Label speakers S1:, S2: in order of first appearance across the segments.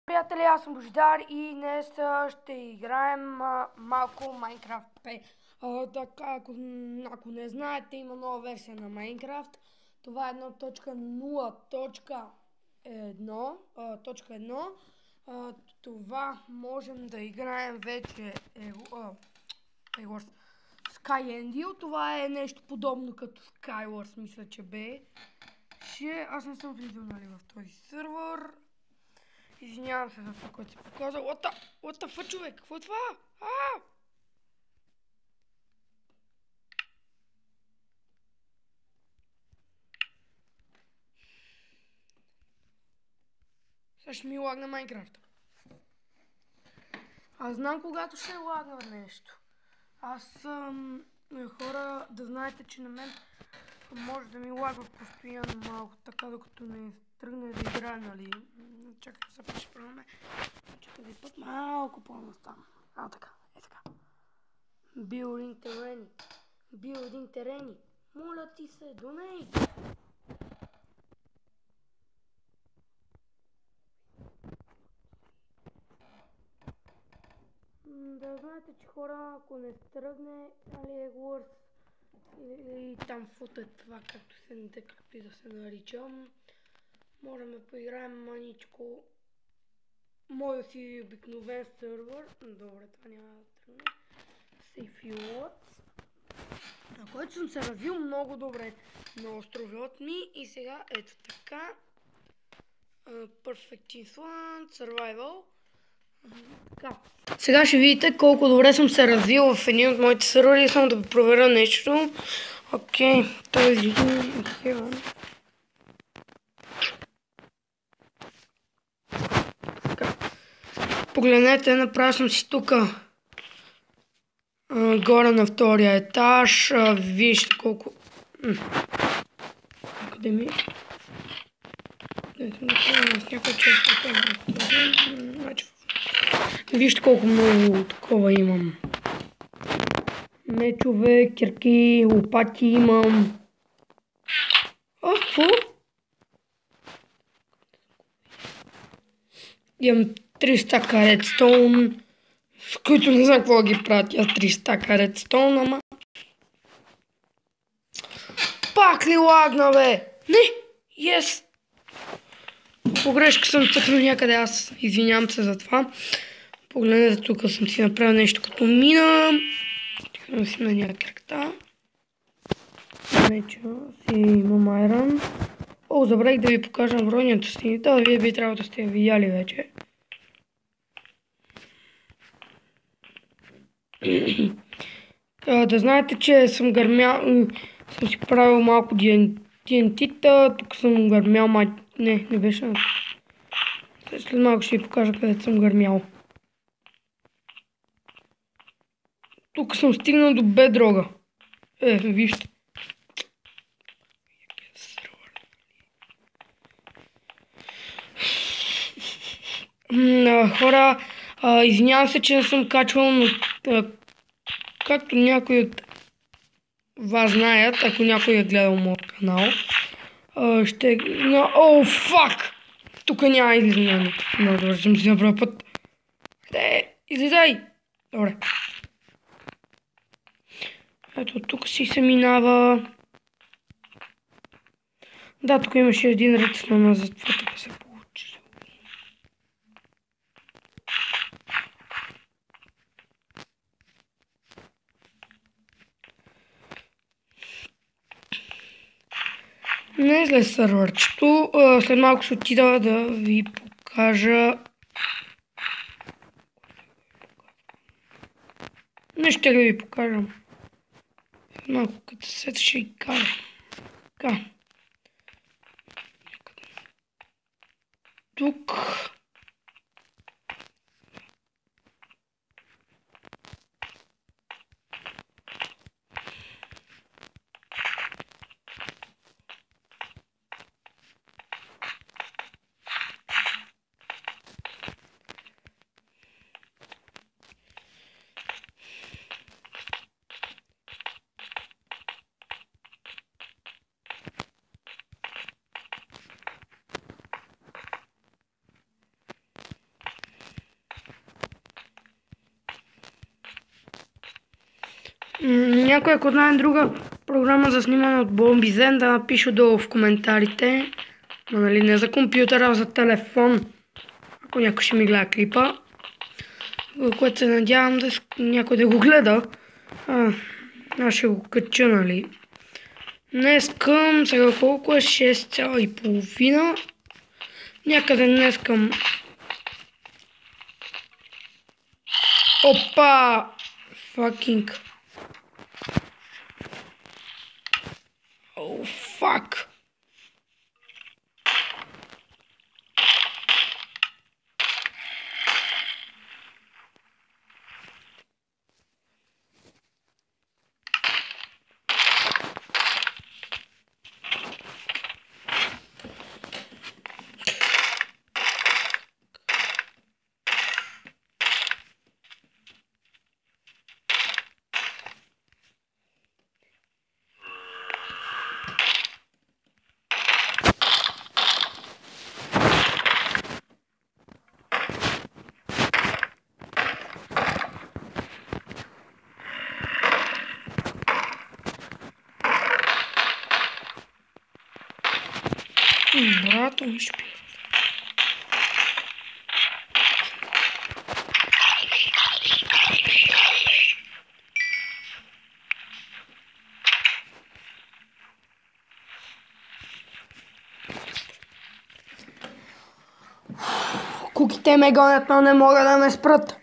S1: Приятели, аз съм Божидар и днес ще играем малко Майнкрафт P. Така, ако не знаете, има нова версия на Майнкрафт. Това е 1.0.1. Това можем да играем вече Skyendil. Това е нещо подобно като Skywars, мисля, че бе. Аз не съм влизал, нали, в този сървър. Извинявам се за това, което се показва. What the fuck, човек? Какво е това? Сега ще ми лагна Майнкрафт. Аз знам когато ще лагна нещо. Хора, да знаете, че на мен може да ми лагва постоянно малко, така докато не тръгне да играе, нали. Чакай, сега ще правим. Този път малко по-настам. Така, така. Building терени. Моля ти се, донейт. Да знаете, че хора, ако не тръгне Wars и там фута това, както и да се наричам, можем да поиграем маничко моя си обикновен сървър. Добре, това няма да тръгне. Safe Words, на който съм се развил много добре на островът ми и сега ето така. Perfect Island, Survival. Така. Сега ще видите колко добре съм се развил в един от моите сървъри. Само да проверя нещо. Окей, този погледнете, направил съм си тук горе на втория етаж. Вижте колко... Къде ми? Вижте колко много такова имам. Мечове, кирки, лопати имам. Какво? Имам 3 стака редстоун, с които не знам какво ги правят. 3 стака редстоун, ама... Пак ли лагна, бе? Не! Yes! Погрешка съм цъкнал някъде, аз извинявам се за това. Погледнете, тук съм си направил нещо като мина. Тихам си на някакта. Вече си имам айрон. Забравих да ви покажа бронята си. Да, вие би трябвало да сте я видяли вече. Да знаете, че съм гърмял... Съм си правил малко TNT-та. Тук съм гърмял Не беше. След малко ще ви покажа където съм гърмял. Тук съм стигнал до бедрога. Вижте. Хора, извинявам се, че не съм качвал, но както някои от вас знаят, ако някой е гледал моят канал, фак! Тук няма излизане. Много добре, съм си направил път. Излизай! Добре. Ето, тук си се минава. Да, тук имаше един ред, но за това така се получи. Не е зле сървърчето. След малко ще отида да ви покажа. Не ще да ви покажам. След малко като се ще и кажа. Така. Тук. Някой, ако знае друга програма за снимане от Bombizen, да напише долу в коментарите. Но нали не за компютъра, а за телефон. Ако някой ще ми гледа клипа. Което се надявам да някой да го гледа. Аз ще го кача, нали. Днес към, сега колко е? 6,5. Някъде днес към... Опа! Факинг. О, фак. Брато ми шпи. Куките ме гонят, но не мога да ме спрат.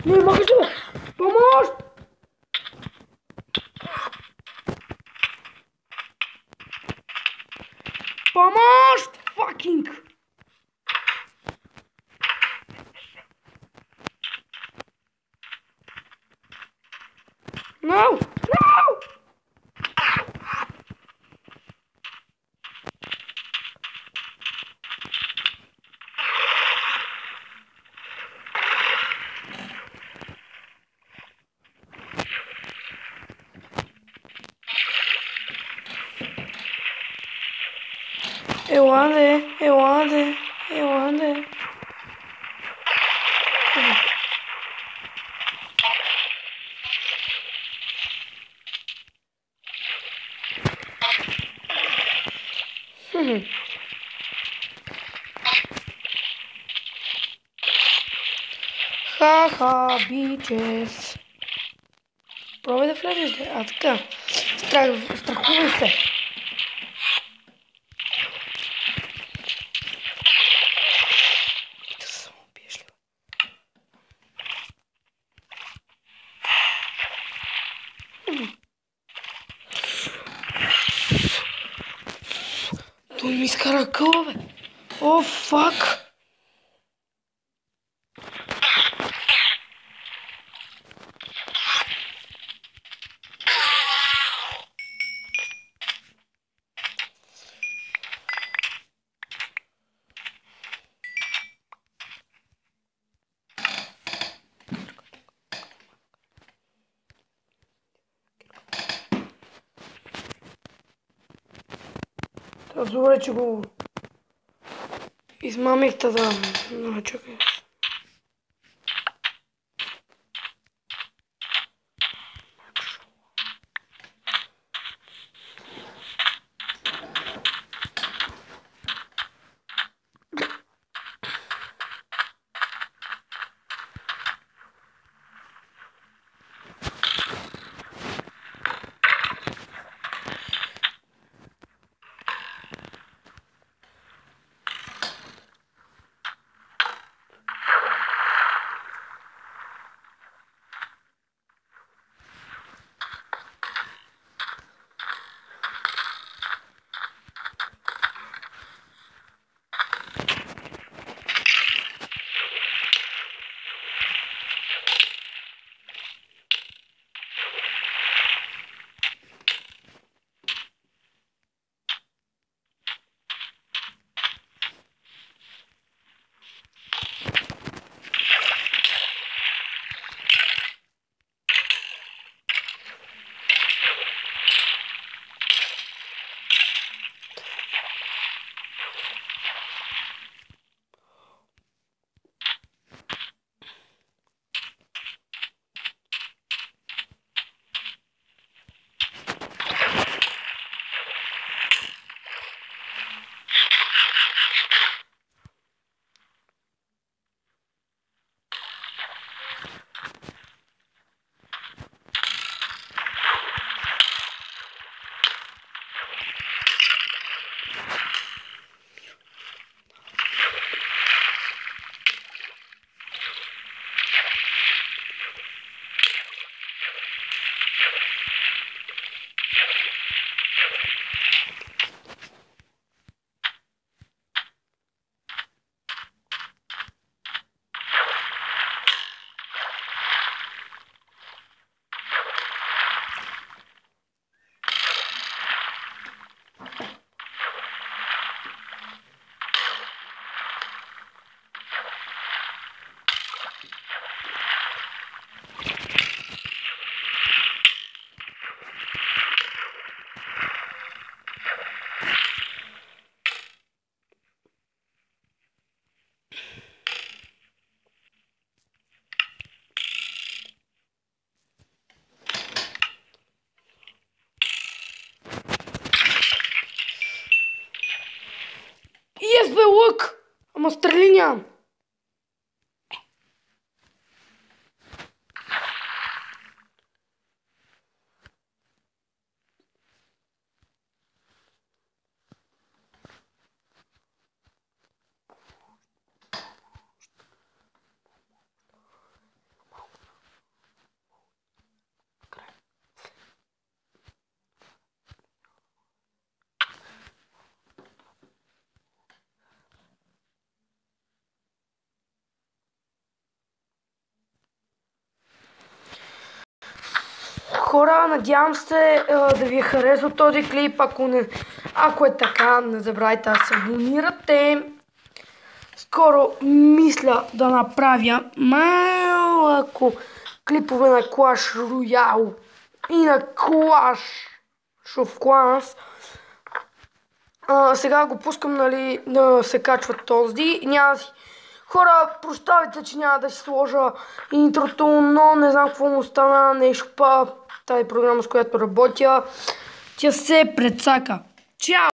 S1: Не мога да... Помощ! Помощ! Факинг! No! No! Eu ande. Ха-ха, бичес. Пробвай да влезеш, а така. Страхувай се. Да се само биеш ли? Той ми изкара къла, бе. О, фак. Добре, че го измамихте да... Но, чакай. бе, лък! Ама стрели нямам. Хора, надявам се да ви е харесал този клип. Ако е така, не забравяйте да се абонирате. Скоро мисля да направя малко клипове на Clash Royale и на Clash of Clans. Сега го пускам, нали, да се качва този. Хора, прощавайте, че няма да си сложа интрото, но не знам какво му стана, нещо тази програма, с която работя, тя се прецака. Чао!